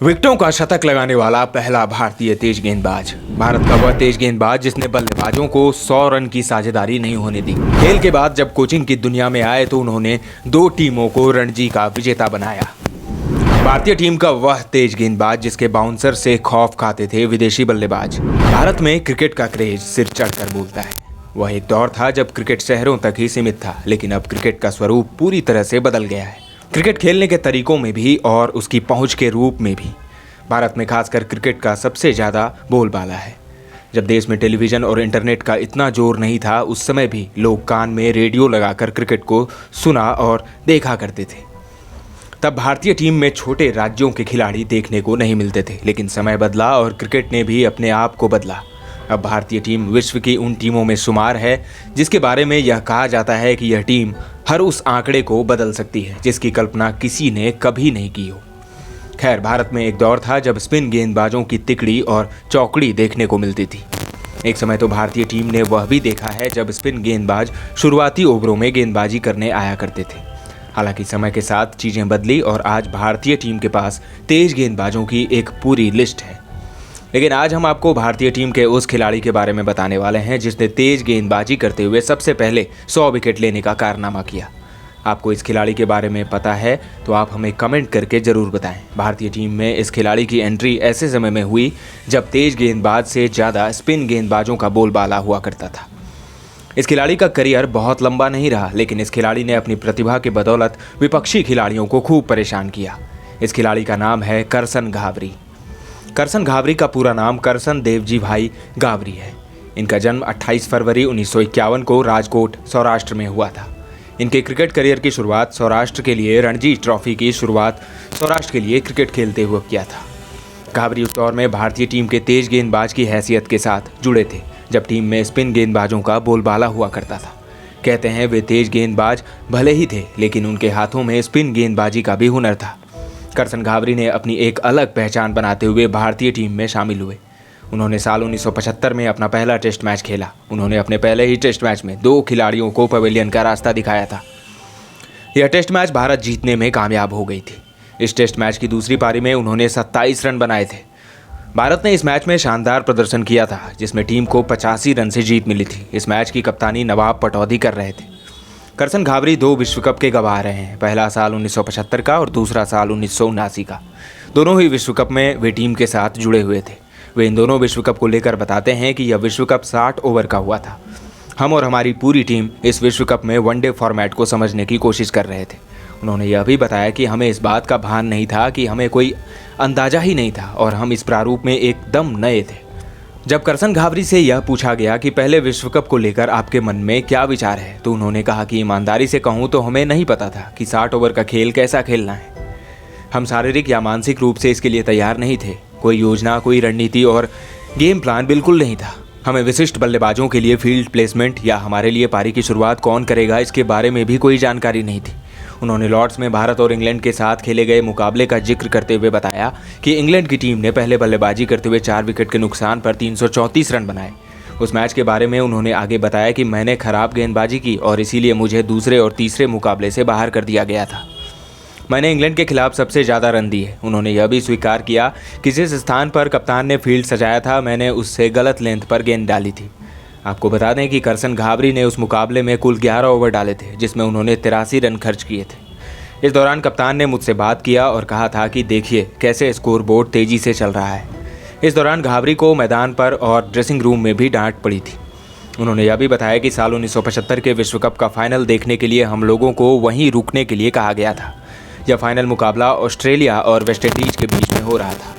विकेटों का शतक लगाने वाला पहला भारतीय तेज गेंदबाज। भारत का वह तेज गेंदबाज जिसने बल्लेबाजों को 100 रन की साझेदारी नहीं होने दी। खेल के बाद जब कोचिंग की दुनिया में आए तो उन्होंने 2 टीमों को रणजी का विजेता बनाया। भारतीय टीम का वह तेज गेंदबाज जिसके बाउंसर से खौफ खाते थे विदेशी बल्लेबाज। भारत में क्रिकेट का क्रेज सिर चढ़कर बोलता है। वह एक दौर था जब क्रिकेट शहरों तक ही सीमित था, लेकिन अब क्रिकेट का स्वरूप पूरी तरह से बदल गया है। क्रिकेट खेलने के तरीकों में भी और उसकी पहुंच के रूप में भी भारत में खासकर क्रिकेट का सबसे ज़्यादा बोलबाला है। जब देश में टेलीविज़न और इंटरनेट का इतना जोर नहीं था, उस समय भी लोग कान में रेडियो लगाकर क्रिकेट को सुना और देखा करते थे। तब भारतीय टीम में छोटे राज्यों के खिलाड़ी देखने को नहीं मिलते थे, लेकिन समय बदला और क्रिकेट ने भी अपने आप को बदला। अब भारतीय टीम विश्व की उन टीमों में शुमार है जिसके बारे में यह कहा जाता है कि यह टीम हर उस आंकड़े को बदल सकती है जिसकी कल्पना किसी ने कभी नहीं की हो। खैर, भारत में एक दौर था जब स्पिन गेंदबाजों की तिकड़ी और चौकड़ी देखने को मिलती थी। एक समय तो भारतीय टीम ने वह भी देखा है जब स्पिन गेंदबाज शुरुआती ओवरों में गेंदबाजी करने आया करते थे। हालांकि समय के साथ चीज़ें बदली और आज भारतीय टीम के पास तेज गेंदबाजों की एक पूरी लिस्ट है। लेकिन आज हम आपको भारतीय टीम के उस खिलाड़ी के बारे में बताने वाले हैं जिसने तेज गेंदबाजी करते हुए सबसे पहले 100 विकेट लेने का कारनामा किया। आपको इस खिलाड़ी के बारे में पता है तो आप हमें कमेंट करके ज़रूर बताएं। भारतीय टीम में इस खिलाड़ी की एंट्री ऐसे समय में हुई जब तेज गेंदबाज से ज़्यादा स्पिन गेंदबाजों का बोलबाला हुआ करता था। इस खिलाड़ी का करियर बहुत लंबा नहीं रहा, लेकिन इस खिलाड़ी ने अपनी प्रतिभा के बदौलत विपक्षी खिलाड़ियों को खूब परेशान किया। इस खिलाड़ी का नाम है करसन घावरी। करसन घावरी का पूरा नाम करसन देवजी भाई गावरी है। इनका जन्म 28 फरवरी 1951 को राजकोट, सौराष्ट्र में हुआ था। इनके क्रिकेट करियर की शुरुआत सौराष्ट्र के लिए रणजी ट्रॉफी की शुरुआत सौराष्ट्र के लिए क्रिकेट खेलते हुए किया था। घावरी उस दौर में भारतीय टीम के तेज गेंदबाज की हैसियत के साथ जुड़े थे जब टीम में स्पिन गेंदबाजों का बोलबाला हुआ करता था। कहते हैं वे तेज गेंदबाज भले ही थे, लेकिन उनके हाथों में स्पिन गेंदबाजी का भी हुनर था। करसन घावरी ने अपनी एक अलग पहचान बनाते हुए भारतीय टीम में शामिल हुए। उन्होंने साल 1975 में अपना पहला टेस्ट मैच खेला। उन्होंने अपने पहले ही टेस्ट मैच में 2 खिलाड़ियों को पवेलियन का रास्ता दिखाया था। यह टेस्ट मैच भारत जीतने में कामयाब हो गई थी। इस टेस्ट मैच की दूसरी पारी में उन्होंने 27 रन बनाए थे। भारत ने इस मैच में शानदार प्रदर्शन किया था जिसमें टीम को 85 रन से जीत मिली थी। इस मैच की कप्तानी नवाब पटौदी कर रहे थे। करसन घावरी 2 विश्व कप के गवाह रहे हैं, पहला साल 1975 का और दूसरा साल 1979 का। दोनों ही विश्व कप में वे टीम के साथ जुड़े हुए थे। वे इन दोनों विश्व कप को लेकर बताते हैं कि यह विश्व कप 60 ओवर का हुआ था। हम और हमारी पूरी टीम इस विश्व कप में वनडे फॉर्मेट को समझने की कोशिश कर रहे थे। उन्होंने यह भी बताया कि हमें इस बात का भान नहीं था, कि हमें कोई अंदाजा ही नहीं था और हम इस प्रारूप में एकदम नए थे। जब करसन घावरी से यह पूछा गया कि पहले विश्व कप को लेकर आपके मन में क्या विचार है, तो उन्होंने कहा कि ईमानदारी से कहूँ तो हमें नहीं पता था कि 60 ओवर का खेल कैसा खेलना है। हम शारीरिक या मानसिक रूप से इसके लिए तैयार नहीं थे। कोई योजना, कोई रणनीति और गेम प्लान बिल्कुल नहीं था। हमें विशिष्ट बल्लेबाजों के लिए फील्ड प्लेसमेंट या हमारे लिए पारी की शुरुआत कौन करेगा, इसके बारे में भी कोई जानकारी नहीं थी। उन्होंने लॉर्ड्स में भारत और इंग्लैंड के साथ खेले गए मुकाबले का जिक्र करते हुए बताया कि इंग्लैंड की टीम ने पहले बल्लेबाजी करते हुए 4 विकेट के नुकसान पर 334 रन बनाए। उस मैच के बारे में उन्होंने आगे बताया कि मैंने खराब गेंदबाजी की और इसीलिए मुझे दूसरे और तीसरे मुकाबले से बाहर कर दिया गया था। मैंने इंग्लैंड के खिलाफ सबसे ज़्यादा रन दिए। उन्होंने यह भी स्वीकार किया कि जिस स्थान पर कप्तान ने फील्ड सजाया था, मैंने उससे गलत लेंथ पर गेंद डाली थी। आपको बता दें कि करसन घावरी ने उस मुकाबले में कुल 11 ओवर डाले थे जिसमें उन्होंने 83 रन खर्च किए थे। इस दौरान कप्तान ने मुझसे बात किया और कहा था कि देखिए कैसे स्कोरबोर्ड तेज़ी से चल रहा है। इस दौरान घावरी को मैदान पर और ड्रेसिंग रूम में भी डांट पड़ी थी। उन्होंने यह भी बताया कि साल 1975 के विश्व कप का फाइनल देखने के लिए हम लोगों को वहीं रुकने के लिए कहा गया था। यह फाइनल मुकाबला ऑस्ट्रेलिया और वेस्टइंडीज के बीच में हो रहा था।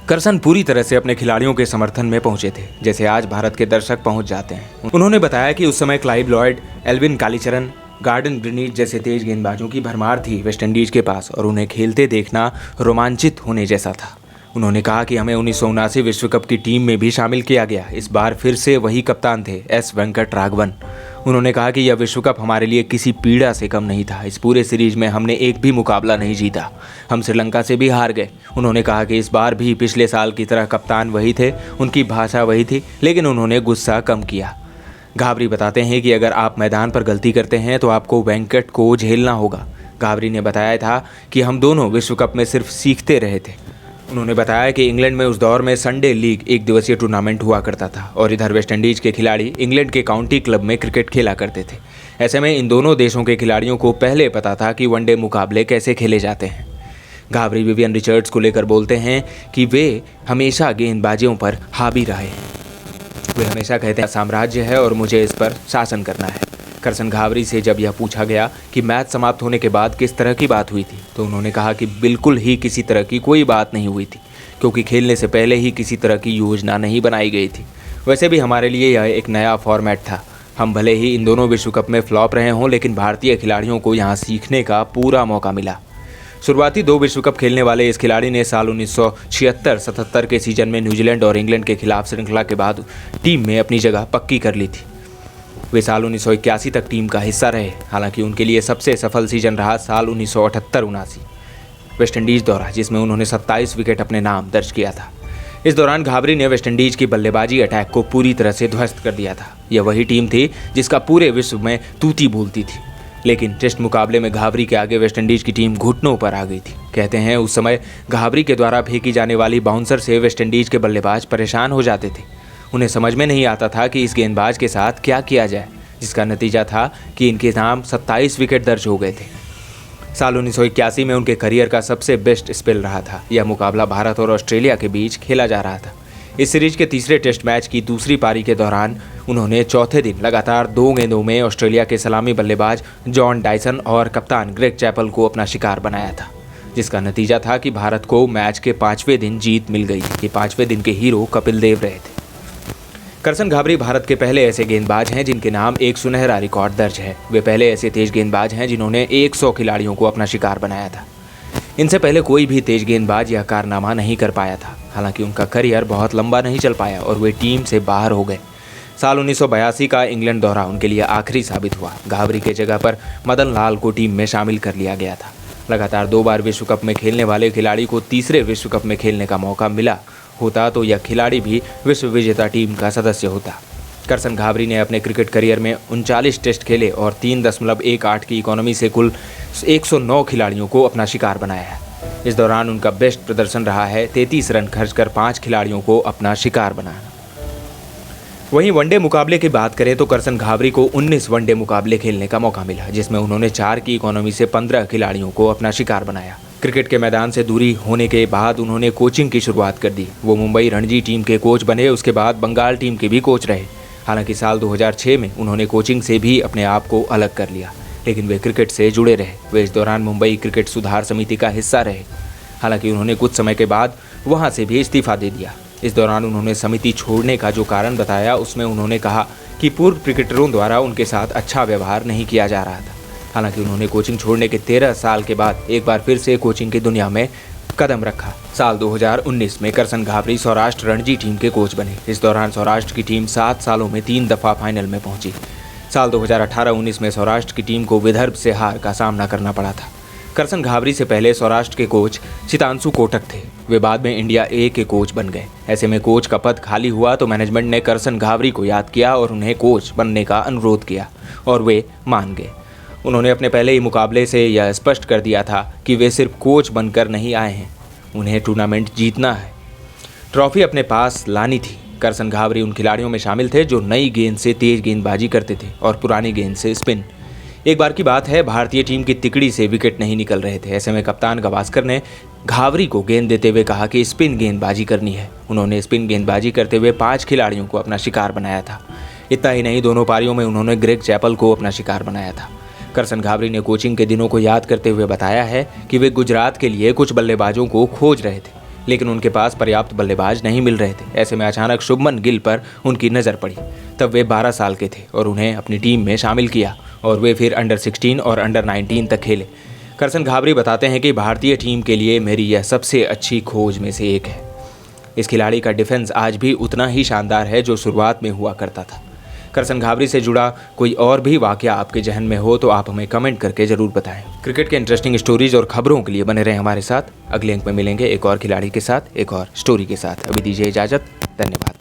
करसन पूरी तरह से अपने खिलाड़ियों के समर्थन में पहुंचे थे, जैसे आज भारत के दर्शक पहुंच जाते हैं। उन्होंने बताया कि उस समय Clive Lloyd, Alvin Kallicharran, Gordon Greenidge जैसे तेज गेंदबाजों की भरमार थी वेस्टइंडीज के पास और उन्हें खेलते देखना रोमांचित होने जैसा था। उन्होंने कहा कि हमें 1979 विश्व कप की टीम में भी शामिल किया गया। इस बार फिर से वही कप्तान थे, एस वेंकट राघवन। उन्होंने कहा कि यह विश्व कप हमारे लिए किसी पीड़ा से कम नहीं था। इस पूरे सीरीज में हमने एक भी मुकाबला नहीं जीता। हम श्रीलंका से भी हार गए। उन्होंने कहा कि इस बार भी पिछले साल की तरह कप्तान वही थे, उनकी भाषा वही थी, लेकिन उन्होंने गुस्सा कम किया। घावरी बताते हैं कि अगर आप मैदान पर गलती करते हैं तो आपको वेंकट को झेलना होगा। घावरी ने बताया था कि हम दोनों विश्व कप में सिर्फ सीखते रहे थे। उन्होंने बताया कि इंग्लैंड में उस दौर में संडे लीग एक दिवसीय टूर्नामेंट हुआ करता था और इधर वेस्टइंडीज के खिलाड़ी इंग्लैंड के काउंटी क्लब में क्रिकेट खेला करते थे। ऐसे में इन दोनों देशों के खिलाड़ियों को पहले पता था कि वनडे मुकाबले कैसे खेले जाते हैं। घाबरी विवियन रिचर्ड्स को लेकर बोलते हैं कि वे हमेशा गेंदबाजियों पर हावी रहे हैं। वे हमेशा कहते हैं साम्राज्य है और मुझे इस पर शासन करना है। करसन घाबरी से जब यह पूछा गया कि मैच समाप्त होने के बाद किस तरह की बात हुई थी, तो उन्होंने कहा कि बिल्कुल ही किसी तरह की कोई बात नहीं हुई थी, क्योंकि खेलने से पहले ही किसी तरह की योजना नहीं बनाई गई थी। वैसे भी हमारे लिए यह एक नया फॉर्मेट था। हम भले ही इन दोनों विश्व कप में फ्लॉप रहे हों, लेकिन भारतीय खिलाड़ियों को यहाँ सीखने का पूरा मौका मिला। शुरुआती 2 विश्व कप खेलने वाले इस खिलाड़ी ने साल 1976-77 के सीजन में न्यूजीलैंड और इंग्लैंड के खिलाफ श्रृंखला के बाद टीम में अपनी जगह पक्की कर ली थी। वे साल 1981 तक टीम का हिस्सा रहे। हालांकि उनके लिए सबसे सफल सीजन रहा साल 1978-79 वेस्टइंडीज दौरा, जिसमें उन्होंने 27 विकेट अपने नाम दर्ज किया था। इस दौरान घाबरी ने वेस्टइंडीज की बल्लेबाजी अटैक को पूरी तरह से ध्वस्त कर दिया था। यह वही टीम थी जिसका पूरे विश्व में तूती बोलती थी, लेकिन टेस्ट मुकाबले में घाबरी के आगे वेस्टइंडीज की टीम घुटनों पर आ गई थी। कहते हैं उस समय घाबरी के द्वारा फेंकी जाने वाली बाउंसर से वेस्टइंडीज के बल्लेबाज परेशान हो जाते थे। उन्हें समझ में नहीं आता था कि इस गेंदबाज के साथ क्या किया जाए, जिसका नतीजा था कि इनके नाम 27 विकेट दर्ज हो गए थे। साल 1981 में उनके करियर का सबसे बेस्ट स्पेल रहा था। यह मुकाबला भारत और ऑस्ट्रेलिया के बीच खेला जा रहा था। इस सीरीज के तीसरे टेस्ट मैच की दूसरी पारी के दौरान उन्होंने चौथे दिन लगातार 2 गेंदों में ऑस्ट्रेलिया के सलामी बल्लेबाज जॉन डाइसन और कप्तान ग्रेग चैपल को अपना शिकार बनाया था, जिसका नतीजा था कि भारत को मैच के 5वें दिन जीत मिल गई थी। 5वें दिन के हीरो कपिल देव रहे थे। करसन घाबरी भारत के पहले ऐसे गेंदबाज हैं जिनके नाम एक सुनहरा रिकॉर्ड दर्ज है। वे पहले ऐसे तेज गेंदबाज हैं जिन्होंने 100 खिलाड़ियों को अपना शिकार बनाया था। इनसे पहले कोई भी तेज गेंदबाज यह कारनामा नहीं कर पाया था। हालांकि उनका करियर बहुत लंबा नहीं चल पाया और वे टीम से बाहर हो गए। साल 1982 का इंग्लैंड दौरा उनके लिए आखिरी साबित हुआ। घाबरी के जगह पर मदन लाल को टीम में शामिल कर लिया गया था। लगातार 2 बार विश्व कप में खेलने वाले खिलाड़ी को तीसरे विश्व कप में खेलने का मौका मिला होता तो यह खिलाड़ी भी विश्व विजेता टीम का सदस्य होता। करसन घाबरी ने अपने क्रिकेट करियर में 39 टेस्ट खेले और 3.18 की इकोनॉमी से कुल 109 खिलाड़ियों को अपना शिकार बनाया है। इस दौरान उनका बेस्ट प्रदर्शन रहा है 33 रन खर्च कर 5 खिलाड़ियों को अपना शिकार बनाना। वहीं वनडे मुकाबले की बात करें तो करसन घाबरी को 19 वनडे मुकाबले खेलने का मौका मिला, जिसमें उन्होंने 4 की इकोनॉमी से 15 खिलाड़ियों को अपना शिकार बनाया। क्रिकेट के मैदान से दूरी होने के बाद उन्होंने कोचिंग की शुरुआत कर दी। वो मुंबई रणजी टीम के कोच बने, उसके बाद बंगाल टीम के भी कोच रहे। हालांकि साल 2006 में उन्होंने कोचिंग से भी अपने आप को अलग कर लिया, लेकिन वे क्रिकेट से जुड़े रहे। वे इस दौरान मुंबई क्रिकेट सुधार समिति का हिस्सा रहे। हालांकि उन्होंने कुछ समय के बाद वहां से भी इस्तीफा दे दिया। इस दौरान उन्होंने समिति छोड़ने का जो कारण बताया, उसमें उन्होंने कहा कि पूर्व क्रिकेटरों द्वारा उनके साथ अच्छा व्यवहार नहीं किया जा रहा था। हालांकि उन्होंने कोचिंग छोड़ने के 13 साल के बाद एक बार फिर से कोचिंग की दुनिया में कदम रखा। साल 2019 में करसन घाबरी सौराष्ट्र रणजी टीम के कोच बने। इस दौरान सौराष्ट्र की टीम 7 सालों में 3 दफ़ा फाइनल में पहुंची। साल 2018-19 में सौराष्ट्र की टीम को विदर्भ से हार का सामना करना पड़ा था। करसन घाबरी से पहले सौराष्ट्र के कोच चितांशु कोटक थे। वे बाद में इंडिया ए के कोच बन गए। ऐसे में कोच का पद खाली हुआ तो मैनेजमेंट ने करसन घाबरी को याद किया और उन्हें कोच बनने का अनुरोध किया और वे मान गए। उन्होंने अपने पहले ही मुकाबले से यह स्पष्ट कर दिया था कि वे सिर्फ कोच बनकर नहीं आए हैं, उन्हें टूर्नामेंट जीतना है, ट्रॉफी अपने पास लानी थी। करसन घाबरी उन खिलाड़ियों में शामिल थे जो नई गेंद से तेज गेंदबाजी करते थे और पुरानी गेंद से स्पिन। एक बार की बात है, भारतीय टीम की तिकड़ी से विकेट नहीं निकल रहे थे। ऐसे में कप्तान गावस्कर ने घाबरी को गेंद देते हुए कहा कि स्पिन गेंदबाजी करनी है। उन्होंने स्पिन गेंदबाजी करते हुए 5 खिलाड़ियों को अपना शिकार बनाया था। इतना ही नहीं, दोनों पारियों में उन्होंने ग्रेग चैपल को अपना शिकार बनाया था। करसन घाबरी ने कोचिंग के दिनों को याद करते हुए बताया है कि वे गुजरात के लिए कुछ बल्लेबाजों को खोज रहे थे, लेकिन उनके पास पर्याप्त बल्लेबाज नहीं मिल रहे थे। ऐसे में अचानक शुभमन गिल पर उनकी नज़र पड़ी। तब वे 12 साल के थे और उन्हें अपनी टीम में शामिल किया और वे फिर अंडर 16 और अंडर 19 तक खेले। करसन घाबरी बताते हैं कि भारतीय टीम के लिए मेरी यह सबसे अच्छी खोज में से एक है। इस खिलाड़ी का डिफेंस आज भी उतना ही शानदार है जो शुरुआत में हुआ करता था। करसन घाबरी से जुड़ा कोई और भी वाकया आपके जहन में हो तो आप हमें कमेंट करके जरूर बताएं। क्रिकेट के इंटरेस्टिंग स्टोरीज और खबरों के लिए बने रहें हमारे साथ। अगले अंक में मिलेंगे एक और खिलाड़ी के साथ, एक और स्टोरी के साथ। अभी दीजिए इजाजत। धन्यवाद।